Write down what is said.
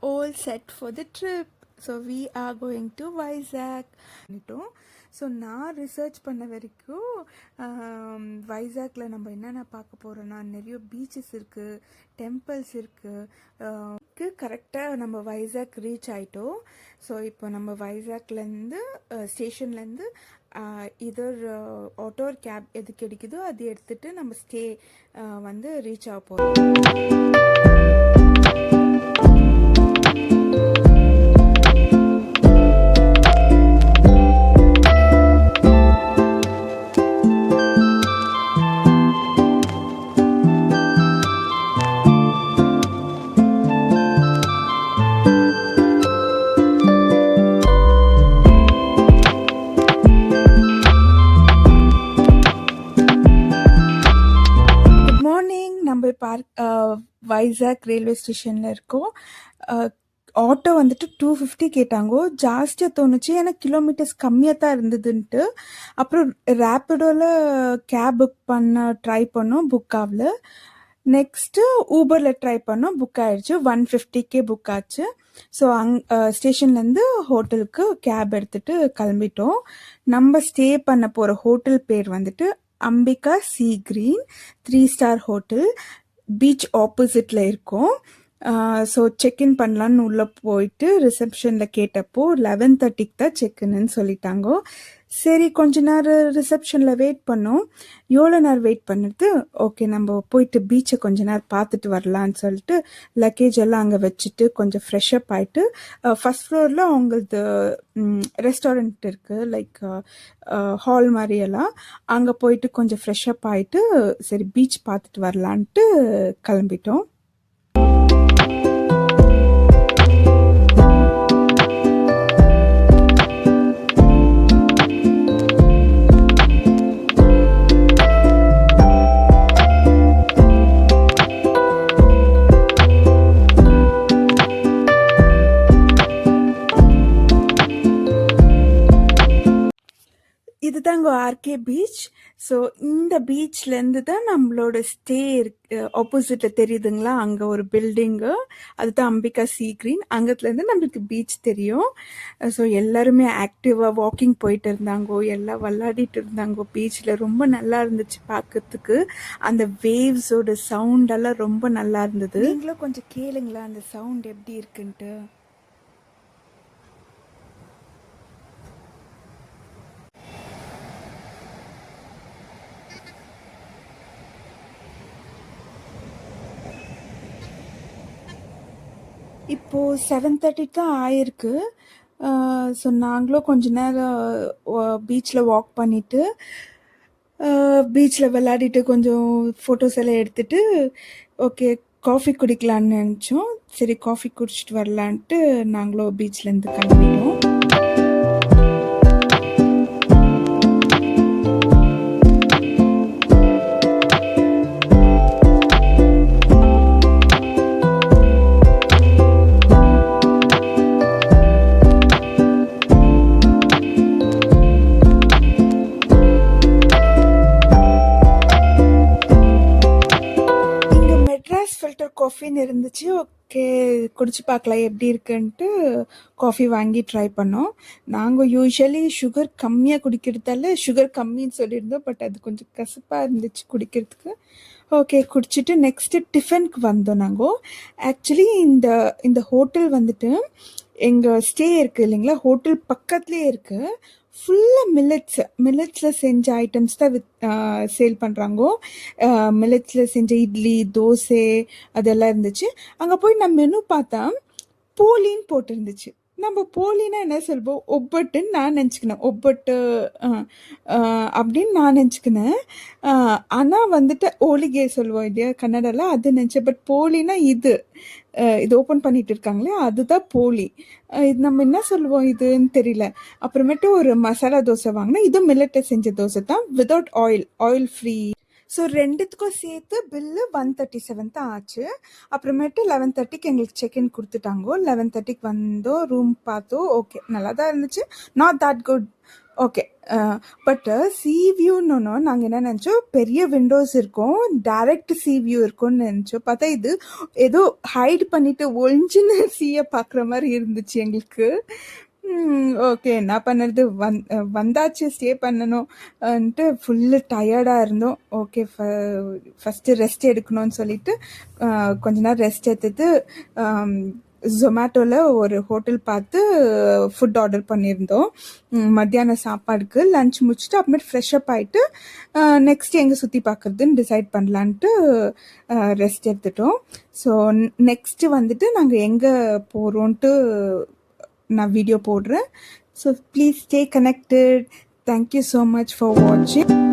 all set for the trip. So we are going to Vizag. So நான் research பண்ண வரைக்கும் வைசாக்ல நம்ம என்னென்ன பார்க்க போகிறோன்னா நிறைய பீச்சஸ் இருக்குது, டெம்பிள்ஸ் இருக்குது. கரெக்டாக நம்ம வைசாக் ரீச் ஆகிட்டோம். ஸோ இப்போ நம்ம வைசாக்லேருந்து ஸ்டேஷன்லேருந்து இதர் ஆட்டோ கேப் எது கிடைக்குதோ அது எடுத்துகிட்டு நம்ம ஸ்டே வந்து ரீச் ஆக போகிறோம். நம்ம வைசாக் ரயில்வே ஸ்டேஷனில் இருக்கோம். ஆட்டோ வந்துட்டு 250 கேட்டாங்கோ. ஜாஸ்தியாக தோணுச்சு, ஏன்னா கிலோமீட்டர்ஸ் கம்மியாக தான் இருந்ததுன்ட்டு. அப்புறம் ரேப்பிடோவில் கேப் புக் பண்ண ட்ரை பண்ணோம், புக் ஆகல. நெக்ஸ்ட்டு ஊபரில் ட்ரை பண்ணோம், புக் ஆகிடுச்சு. 150 புக் ஆச்சு. ஸோ ஸ்டேஷன்லேருந்து ஹோட்டலுக்கு கேப் எடுத்துகிட்டு கிளம்பிட்டோம். நம்ம ஸ்டே பண்ண போகிற ஹோட்டல் பேர் வந்துட்டு Ambika sea green 3 star hotel. Beach ஆப்போசிட்டில் இருக்கும். ஸோ செக்இன் பண்ணலான்னு உள்ளே போயிட்டு ரிசப்ஷனில் கேட்டப்போ 11:30 தான் செக்இன்னு சொல்லிட்டாங்க. சரி, கொஞ்ச நேரம் ரிசப்ஷனில் வெயிட் பண்ணோம். எவ்வளோ நேரம் வெயிட் பண்ணுறது, ஓகே நம்ம போயிட்டு பீச்சை கொஞ்ச நேரம் பார்த்துட்டு வரலான்னு சொல்லிட்டு லக்கேஜ் எல்லாம் அங்கே வச்சுட்டு கொஞ்சம் ஃப்ரெஷ்அப் ஆகிட்டு ஃபஸ்ட் ஃப்ளோரில் அவங்களது ரெஸ்டாரண்ட் இருக்குது, லைக் ஹால் மாதிரியெல்லாம். அங்கே போயிட்டு கொஞ்சம் ஃப்ரெஷ்அப் ஆகிட்டு சரி பீச் பார்த்துட்டு வரலான்ட்டு கிளம்பிட்டோம். இதுதாங்க ஆர்கே பீச். ஸோ இந்த பீச்லேருந்து தான் நம்மளோட ஸ்டே ஆப்போசிட்டில் தெரியுதுங்களா, அங்கே ஒரு பில்டிங்கு, அதுதான் அம்பிகா சீ கிரீன். அங்கத்துலேருந்து நம்மளுக்கு பீச் தெரியும். ஸோ எல்லாருமே ஆக்டிவாக வாக்கிங் போயிட்டு இருந்தாங்கோ, எல்லாம் விளையாடிட்டு இருந்தாங்கோ பீச்சில். ரொம்ப நல்லா இருந்துச்சு பார்க்கறதுக்கு. அந்த வேவ்ஸோட சவுண்டெல்லாம் ரொம்ப நல்லா இருந்தது. நீங்களும் கொஞ்சம் கேளுங்களா அந்த சவுண்ட் எப்படி இருக்குன்ட்டு. இப்போது 7:30 தான் ஆயிருக்கு. ஸோ நாங்களும் கொஞ்ச நேரம் பீச்சில் வாக் பண்ணிவிட்டு பீச்சில் விளையாடிட்டு கொஞ்சம் ஃபோட்டோஸ் எல்லாம் எடுத்துகிட்டு ஓகே காஃபி குடிக்கலான்னு நினச்சோம். சரி காஃபி குடிச்சிட்டு வரலான்ட்டு நாங்களும் பீச்லேருந்து கிளம்பிட்டோம். ஃபில்டர் காஃபின்னு இருந்துச்சு. ஓகே குடிச்சு பார்க்கலாம் எப்படி இருக்குன்ட்டு காஃபி வாங்கி ட்ரை பண்ணோம். நாங்கள் யூஸ்வலி சுகர் கம்மியாக குடிக்கிறதால சுகர் கம்மின்னு சொல்லியிருந்தோம். பட் அது கொஞ்சம் கசப்பாக இருந்துச்சு குடிக்கிறதுக்கு. ஓகே குடிச்சிட்டு நெக்ஸ்ட்டு டிஃபனுக்கு வந்தோம். நாங்கள் ஆக்சுவலி இந்த ஹோட்டல் வந்துட்டு எங்கள் ஸ்டே இருக்குது இல்லைங்களா, ஹோட்டல் பக்கத்துலேயே இருக்குது. ஃபுல்லாக மில்லட்ஸில் செஞ்ச ஐட்டம்ஸ் தான் சேல் பண்ணுறாங்கோ. மில்லட்ஸில் செஞ்ச இட்லி, தோசை அதெல்லாம் இருந்துச்சு. அங்கே போய் நம்ம மெனு பார்த்தா போலின்னு போட்டிருந்துச்சு. நம்ம போலின்னா என்ன சொல்வோம், ஒப்பட்டுன்னு நான் நினச்சிக்கினேன். ஒப்பட்டு அப்படின்னு நான் நினச்சிக்கினேன். ஆனால் வந்துட்டு ஓலிகே சொல்லுவோம் இல்லையா கன்னடாவில், அது நினச்சேன். பட் போலின்னா இது ஓப்பன் பண்ணிட்டு இருக்காங்களே அதுதான் போலி. இது நம்ம என்ன சொல்லுவோம் இதுன்னு தெரியல. அப்புறமேட்டு ஒரு மசாலா தோசை வாங்கினா, இதுவும் மில்லட்டை செஞ்ச தோசை தான், விதவுட் ஆயில் ஃப்ரீ. ஸோ ரெண்டுத்துக்கும் சேர்த்து பில்லு 137 தான் ஆச்சு. அப்புறமேட்டு 11:30 எங்களுக்கு செக்இன் கொடுத்துட்டாங்கோ. 11:30 வந்தோம், ரூம் பார்த்தோம். ஓகே நல்லா தான் இருந்துச்சு, not that good. Okay but sea வியூன்னு நாங்கள் என்ன நினச்சோம், பெரிய விண்டோஸ் இருக்கும், டைரக்ட் சி வியூ இருக்கும்னு நினச்சோம். பார்த்தா இது ஏதோ ஹைட் பண்ணிட்டு ஒளிஞ்சுன்னு சீயை பார்க்குற மாதிரி இருந்துச்சு எங்களுக்கு. ஓகே, என்ன பண்ணுறது, வந்தாச்சு, ஸ்டே பண்ணணும்ன்ட்டு ஃபுல்லு டயர்டாக இருந்தோம். ஓகே, ஃபஸ்ட்டு ரெஸ்ட் எடுக்கணும்னு சொல்லிட்டு கொஞ்ச நேரம் ரெஸ்ட் எடுத்துட்டு ஜொமேட்டோவில் ஒரு ஹோட்டல் பார்த்து ஃபுட் ஆர்டர் பண்ணியிருந்தோம். மத்தியான சாப்பாடுக்கு லஞ்ச் முடிச்சுட்டு அப்புறமேட்டு ஃப்ரெஷ்அப் ஆகிட்டு நெக்ஸ்ட் எங்கே சுற்றி பார்க்குறதுன்னு டிசைட் பண்ணலான்ட்டு ரெஸ்ட் எடுத்துட்டோம். ஸோ நெக்ஸ்ட்டு வந்துட்டு நாங்கள் எங்கே போகிறோன்ட்டு நான் வீடியோ போடுறேன். So please stay connected. Thank you so much for வாட்சிங்.